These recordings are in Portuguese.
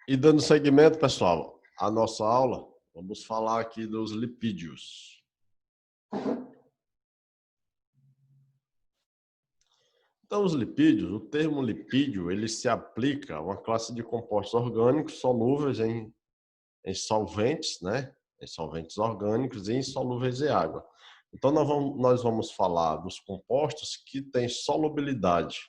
E dando seguimento, pessoal, à nossa aula, vamos falar aqui dos lipídios. Então, os lipídios, o termo lipídio, ele se aplica a uma classe de compostos orgânicos solúveis em solventes, né? Em solventes orgânicos e insolúveis em água. Então, nós vamos falar dos compostos que têm solubilidade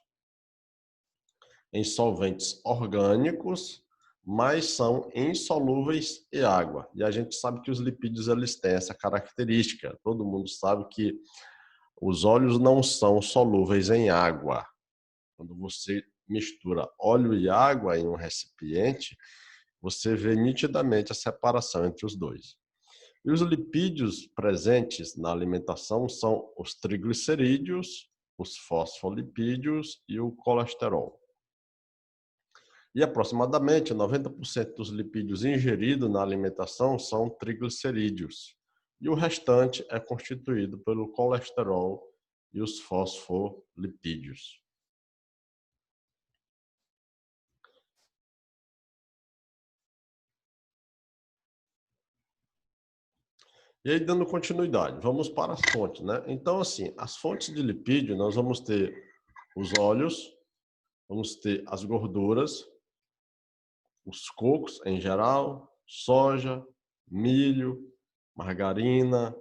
em solventes orgânicos, mas são insolúveis em água. E a gente sabe que os lipídios eles têm essa característica. Todo mundo sabe que os óleos não são solúveis em água. Quando você mistura óleo e água em um recipiente, você vê nitidamente a separação entre os dois. E os lipídios presentes na alimentação são os triglicerídeos, os fosfolipídios e o colesterol. E aproximadamente 90% dos lipídios ingeridos na alimentação são triglicerídeos. E o restante é constituído pelo colesterol e os fosfolipídios. E aí, dando continuidade, vamos para as fontes, né? Então, assim, as fontes de lipídio, nós vamos ter os óleos, vamos ter as gorduras, os cocos em geral, soja, milho, margarina,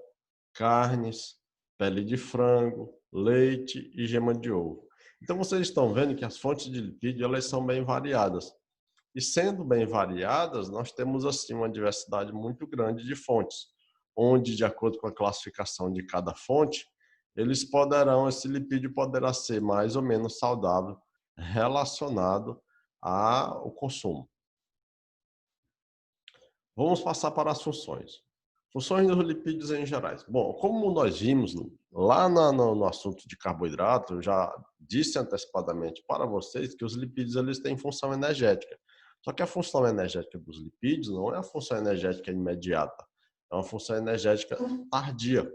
carnes, pele de frango, leite e gema de ovo. Então, vocês estão vendo que as fontes de lipídio elas são bem variadas. E sendo bem variadas, nós temos assim uma diversidade muito grande de fontes, onde, de acordo com a classificação de cada fonte, esse lipídio poderá ser mais ou menos saudável relacionado ao consumo. Vamos passar para as funções. Funções dos lipídios em gerais. Bom, como nós vimos lá no assunto de carboidrato, eu já disse antecipadamente para vocês que os lipídios eles têm função energética. Só que a função energética dos lipídios não é a função energética imediata, é uma função energética tardia.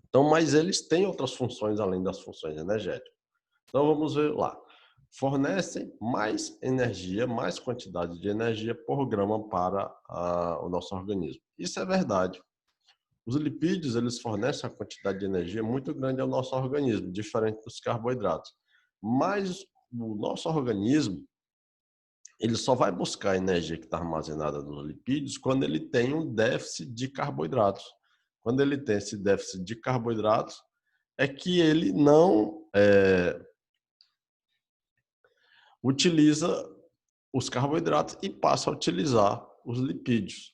Então, mas eles têm outras funções além das funções energéticas. Então, vamos ver lá. Fornecem mais energia, mais quantidade de energia por grama para o nosso organismo. Isso é verdade. Os lipídios, eles fornecem uma quantidade de energia muito grande ao nosso organismo, diferente dos carboidratos. Mas o nosso organismo, ele só vai buscar a energia que está armazenada nos lipídios quando ele tem um déficit de carboidratos. Quando ele tem esse déficit de carboidratos, é que ele não utiliza os carboidratos e passa a utilizar os lipídios.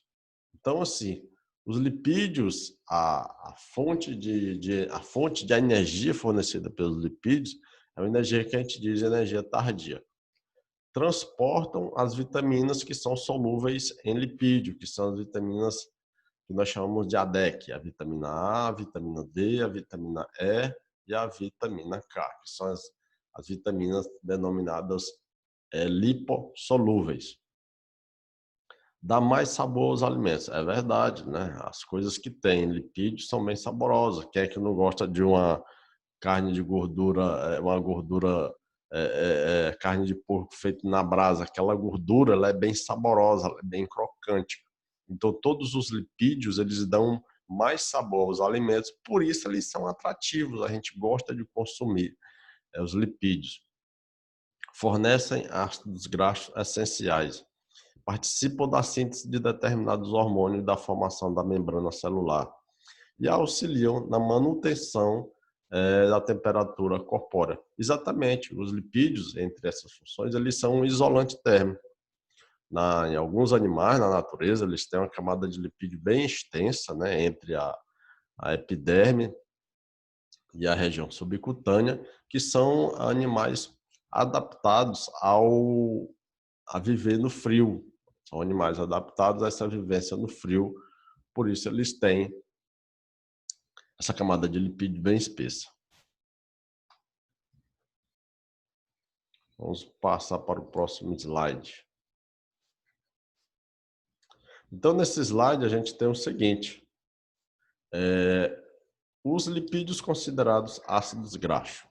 Então, assim, os lipídios, a fonte de energia fornecida pelos lipídios é uma energia que a gente diz energia tardia. Transportam as vitaminas que são solúveis em lipídio, que são as vitaminas que nós chamamos de ADEC, a vitamina A, a vitamina D, a vitamina E e a vitamina K, que são as vitaminas denominadas lipossolúveis. Dá mais sabor aos alimentos. É verdade, né? As coisas que têm lipídios são bem saborosas. Quem é que não gosta de uma carne de gordura, uma gordura, carne de porco feita na brasa? Aquela gordura, ela é bem saborosa, ela é bem crocante. Então, todos os lipídios, eles dão mais sabor aos alimentos, por isso eles são atrativos. A gente gosta de consumir os lipídios. Fornecem ácidos graxos essenciais. Participam da síntese de determinados hormônios da formação da membrana celular e auxiliam na manutenção da temperatura corpórea. Exatamente, os lipídios, entre essas funções, eles são um isolante térmico. Em alguns animais, na natureza, eles têm uma camada de lipídio bem extensa, né, entre a epiderme e a região subcutânea, que são animais adaptados a viver no frio. São animais adaptados a essa vivência no frio, por isso eles têm essa camada de lipídio bem espessa. Vamos passar para o próximo slide. Então, nesse slide, a gente tem o seguinte. Os lipídios considerados ácidos graxos.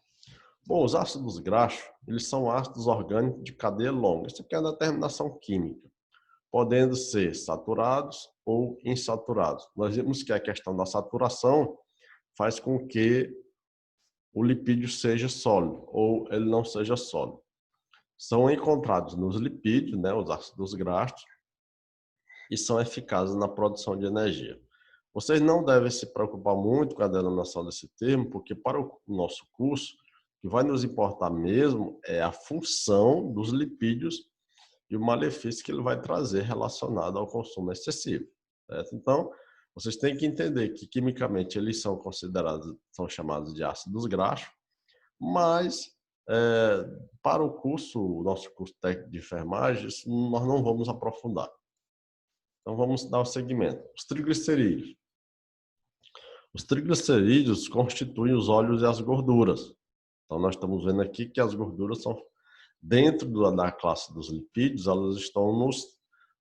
Bom, os ácidos graxos, eles são ácidos orgânicos de cadeia longa. Isso aqui é a determinação química, podendo ser saturados ou insaturados. Nós vimos que a questão da saturação faz com que o lipídio seja sólido ou ele não seja sólido. São encontrados nos lipídios, né, os ácidos graxos, e são eficazes na produção de energia. Vocês não devem se preocupar muito com a denominação desse termo, porque para o nosso curso, o que vai nos importar mesmo é a função dos lipídios e o malefício que ele vai trazer relacionado ao consumo excessivo. Certo? Então, vocês têm que entender que quimicamente eles são considerados, são chamados de ácidos graxos, mas para o curso, o nosso curso técnico de enfermagem, nós não vamos aprofundar. Então vamos dar o segmento. Os triglicerídeos. Os triglicerídeos constituem os óleos e as gorduras. Então nós estamos vendo aqui que as gorduras são dentro da classe dos lipídios, elas estão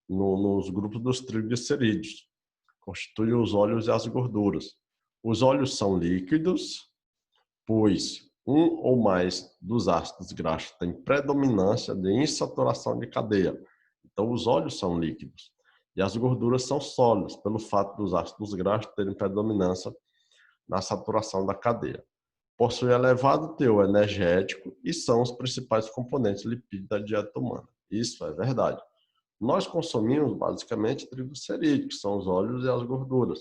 nos grupos dos triglicerídeos. Constituem os óleos e as gorduras. Os óleos são líquidos, pois um ou mais dos ácidos graxos tem predominância de insaturação de cadeia. Então os óleos são líquidos. E as gorduras são sólidas, pelo fato dos ácidos graxos terem predominância na saturação da cadeia. Possuem elevado teor energético e são os principais componentes lipídicos da dieta humana. Isso é verdade. Nós consumimos basicamente triglicerídeos, que são os óleos e as gorduras.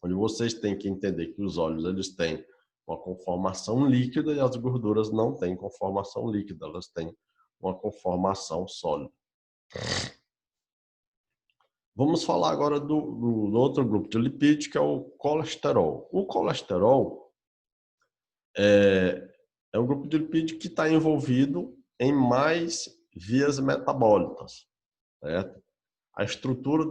Onde vocês têm que entender que os óleos eles têm uma conformação líquida e as gorduras não têm conformação líquida, elas têm uma conformação sólida. Vamos falar agora do outro grupo de lipídios, que é o colesterol. O colesterol é um grupo de lipídio que está envolvido em mais vias metabólicas. Certo? A estrutura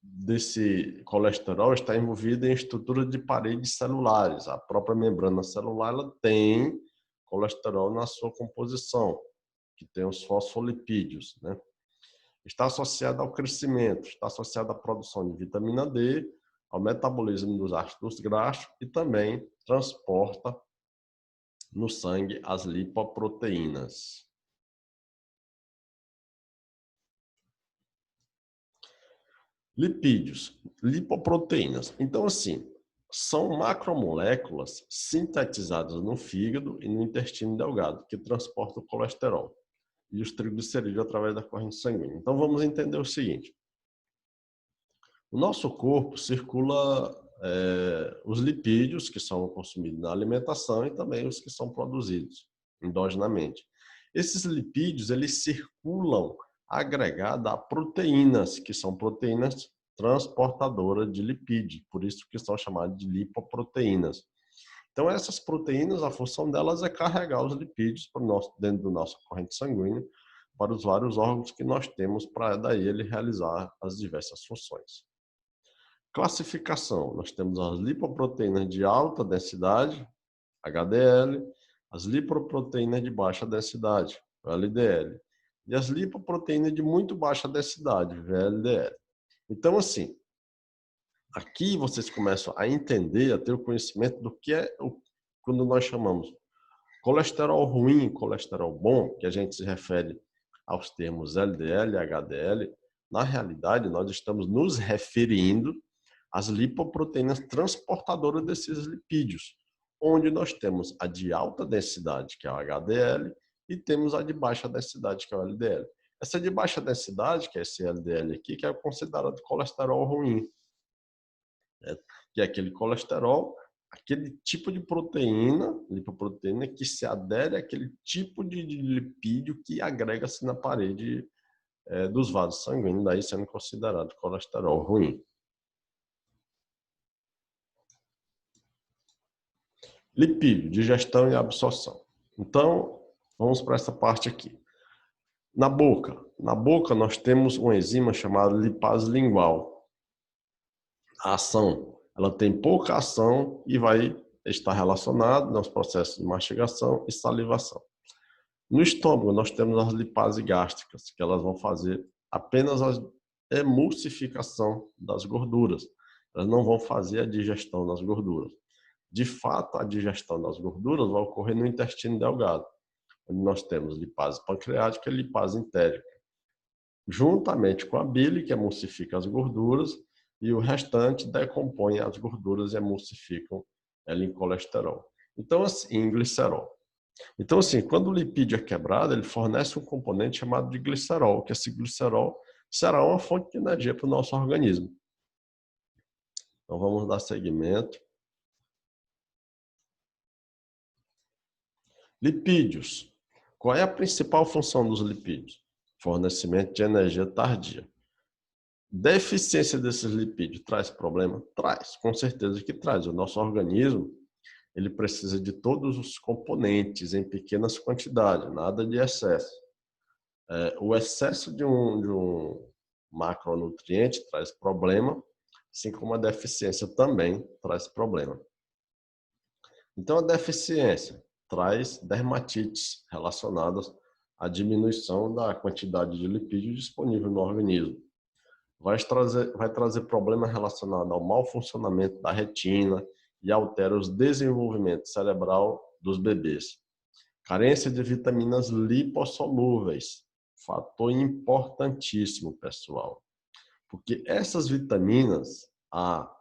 desse colesterol está envolvida em estrutura de paredes celulares. A própria membrana celular ela tem colesterol na sua composição, que tem os fosfolipídios, né? Está associado ao crescimento, está associado à produção de vitamina D, ao metabolismo dos ácidos graxos e também transporta no sangue as lipoproteínas. Lipídios, lipoproteínas. Então, assim, são macromoléculas sintetizadas no fígado e no intestino delgado, que transportam o colesterol e os triglicerídeos através da corrente sanguínea. Então, vamos entender o seguinte. O nosso corpo circula os lipídios, que são consumidos na alimentação, e também os que são produzidos endogenamente. Esses lipídios, eles circulam agregados a proteínas, que são proteínas transportadoras de lipídio, por isso que são chamadas de lipoproteínas. Então, essas proteínas, a função delas é carregar os lipídios dentro do nosso corrente sanguínea para os vários órgãos que nós temos para daí ele realizar as diversas funções. Classificação. Nós temos as lipoproteínas de alta densidade, HDL, as lipoproteínas de baixa densidade, LDL, e as lipoproteínas de muito baixa densidade, VLDL. Então, assim, aqui vocês começam a entender, a ter o conhecimento do que é quando nós chamamos colesterol ruim e colesterol bom, que a gente se refere aos termos LDL e HDL. Na realidade, nós estamos nos referindo às lipoproteínas transportadoras desses lipídios, onde nós temos a de alta densidade, que é o HDL, e temos a de baixa densidade, que é o LDL. Essa de baixa densidade, que é esse LDL aqui, que é considerado colesterol ruim, que é aquele colesterol, aquele tipo de proteína, lipoproteína, que se adere àquele tipo de lipídio que agrega-se na parede dos vasos sanguíneos, daí sendo considerado colesterol ruim. Lipídio, digestão e absorção. Então, vamos para essa parte aqui. Na boca nós temos uma enzima chamada lipase lingual. A ação, ela tem pouca ação e vai estar relacionada nos processos de mastigação e salivação. No estômago, nós temos as lipases gástricas, que elas vão fazer apenas a emulsificação das gorduras. Elas não vão fazer a digestão das gorduras. De fato, a digestão das gorduras vai ocorrer no intestino delgado, onde nós temos lipase pancreática e lipase entérica, juntamente com a bile, que emulsifica as gorduras, e o restante decompõe as gorduras e emulsificam ela em colesterol. Então, assim, em glicerol. Então, assim, quando o lipídio é quebrado, ele fornece um componente chamado de glicerol, que esse glicerol será uma fonte de energia para o nosso organismo. Então, vamos dar seguimento. Lipídios. Qual é a principal função dos lipídios? Fornecimento de energia tardia. Deficiência desses lipídios traz problema? Traz, com certeza que traz. O nosso organismo, ele precisa de todos os componentes em pequenas quantidades, nada de excesso. O excesso de um macronutriente traz problema, assim como a deficiência também traz problema. Então, a deficiência traz dermatites relacionadas à diminuição da quantidade de lipídio disponível no organismo. Vai trazer problemas relacionados ao mau funcionamento da retina e altera o desenvolvimento cerebral dos bebês. Carência de vitaminas lipossolúveis, fator importantíssimo, pessoal, porque essas vitaminas A,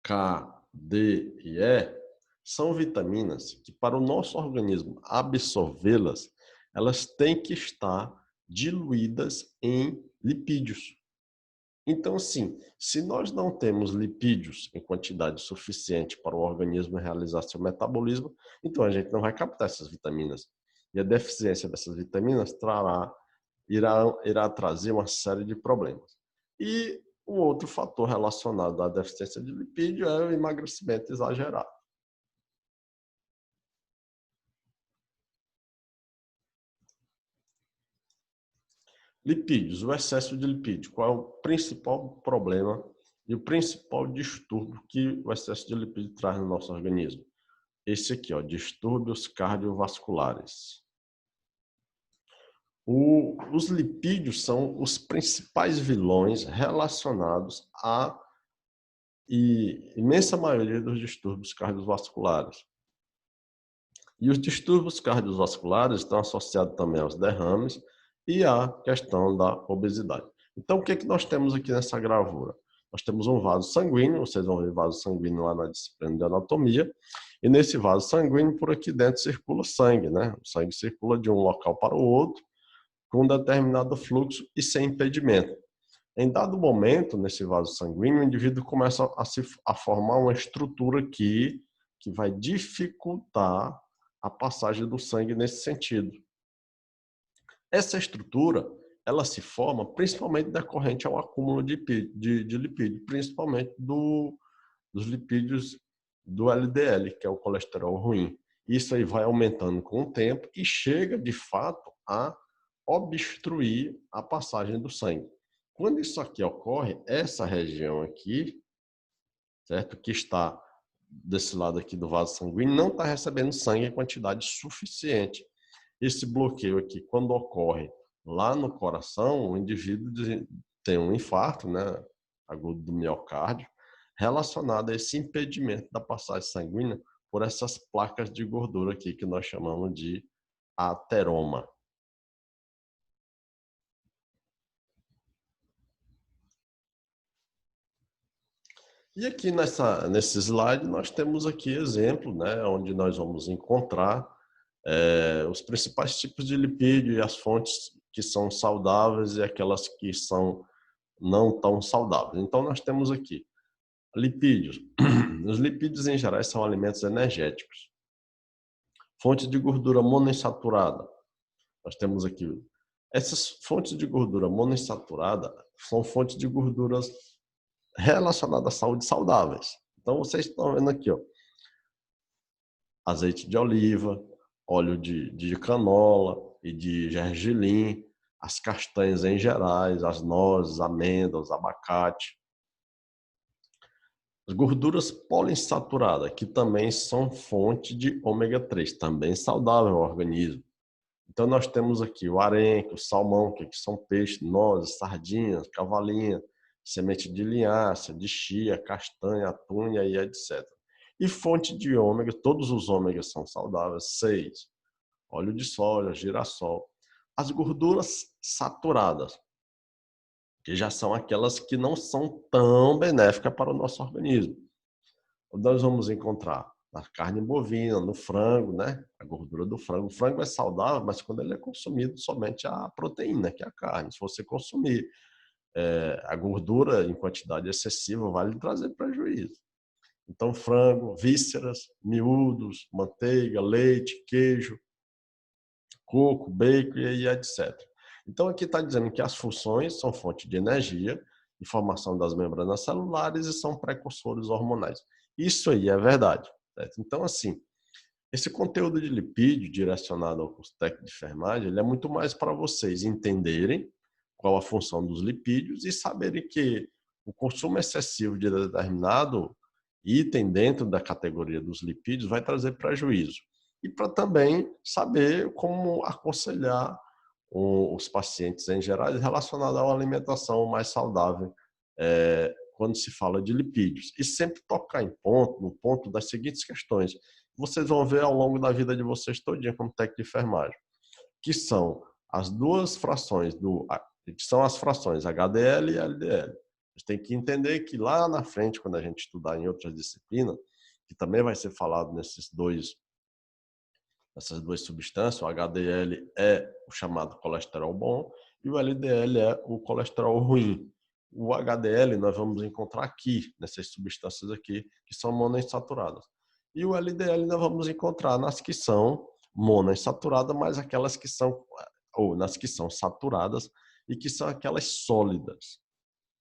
K, D e E são vitaminas que, para o nosso organismo absorvê-las, elas têm que estar diluídas em lipídios. Então, assim, se nós não temos lipídios em quantidade suficiente para o organismo realizar seu metabolismo, então a gente não vai captar essas vitaminas. E a deficiência dessas vitaminas irá trazer uma série de problemas. E o outro fator relacionado à deficiência de lipídio é o emagrecimento exagerado. Lipídios, o excesso de lipídio. Qual é o principal problema e o principal distúrbio que o excesso de lipídio traz no nosso organismo? Esse aqui, ó, distúrbios cardiovasculares. Os lipídios são os principais vilões relacionados à imensa maioria dos distúrbios cardiovasculares. E os distúrbios cardiovasculares estão associados também aos derrames e à questão da obesidade. Então, o que é que nós temos aqui nessa gravura? Nós temos um vaso sanguíneo, vocês vão ver vaso sanguíneo lá na disciplina de anatomia, e nesse vaso sanguíneo, por aqui dentro, circula sangue, né? O sangue circula de um local para o outro, com um determinado fluxo e sem impedimento. Em dado momento, nesse vaso sanguíneo, o indivíduo começa a formar uma estrutura aqui que vai dificultar a passagem do sangue nesse sentido. Essa estrutura, ela se forma principalmente decorrente ao acúmulo de lipídio, principalmente dos lipídios do LDL, que é o colesterol ruim. Isso aí vai aumentando com o tempo e chega, de fato, a obstruir a passagem do sangue. Quando isso aqui ocorre, essa região aqui, certo? Que está desse lado aqui do vaso sanguíneo, não está recebendo sangue em quantidade suficiente. Esse bloqueio aqui, quando ocorre lá no coração, o indivíduo tem um infarto, né, agudo do miocárdio, relacionado a esse impedimento da passagem sanguínea por essas placas de gordura aqui que nós chamamos de ateroma. E aqui nesse slide nós temos aqui exemplo, né, onde nós vamos encontrar os principais tipos de lipídio e as fontes que são saudáveis e aquelas que são não tão saudáveis. Então nós temos aqui lipídios. Os lipídios em geral são alimentos energéticos. Fontes de gordura monoinsaturada. Nós temos aqui essas fontes de gordura monoinsaturada são fontes de gorduras relacionadas à saúde saudáveis. Então vocês estão vendo aqui, ó, azeite de oliva, óleo de canola e de gergelim, as castanhas em gerais, as nozes, amêndoas, abacate. As gorduras poliinsaturadas, que também são fonte de ômega 3, também saudável ao organismo. Então nós temos aqui o arenque, o salmão, que são peixes, nozes, sardinhas, cavalinha, semente de linhaça, de chia, castanha, atum e etc. E fonte de ômega, todos os ômegas são saudáveis, 6. Óleo de soja, girassol. As gorduras saturadas, que já são aquelas que não são tão benéficas para o nosso organismo. Nós vamos encontrar na carne bovina, no frango, né? A gordura do frango. O frango é saudável, mas quando ele é consumido somente a proteína, que é a carne. Se você consumir a gordura em quantidade excessiva, vai lhe trazer prejuízo. Então, frango, vísceras, miúdos, manteiga, leite, queijo, coco, bacon e etc. Então, aqui está dizendo que as funções são fonte de energia e formação das membranas celulares e são precursores hormonais. Isso aí é verdade. Certo? Então, assim, esse conteúdo de lipídio direcionado ao curso técnico de enfermagem, ele é muito mais para vocês entenderem qual a função dos lipídios e saberem que o consumo excessivo de determinado item dentro da categoria dos lipídios vai trazer prejuízo. E para também saber como aconselhar os pacientes em geral relacionado à alimentação mais saudável quando se fala de lipídios. E sempre tocar no ponto das seguintes questões. Vocês vão ver ao longo da vida de vocês todinha como técnico de enfermagem, que são as duas frações que são as frações HDL e LDL. A gente tem que entender que lá na frente, quando a gente estudar em outras disciplinas, que também vai ser falado nessas duas substâncias, o HDL é o chamado colesterol bom e o LDL é o colesterol ruim. O HDL nós vamos encontrar aqui, nessas substâncias aqui, que são monoinsaturadas. E o LDL nós vamos encontrar nas que são monoinsaturadas, mas aquelas que são, ou nas que são saturadas e que são aquelas sólidas.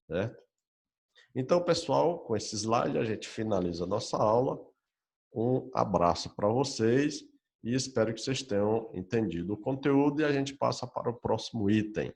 Certo? Então, pessoal, com esse slide a gente finaliza a nossa aula. Um abraço para vocês e espero que vocês tenham entendido o conteúdo e a gente passa para o próximo item.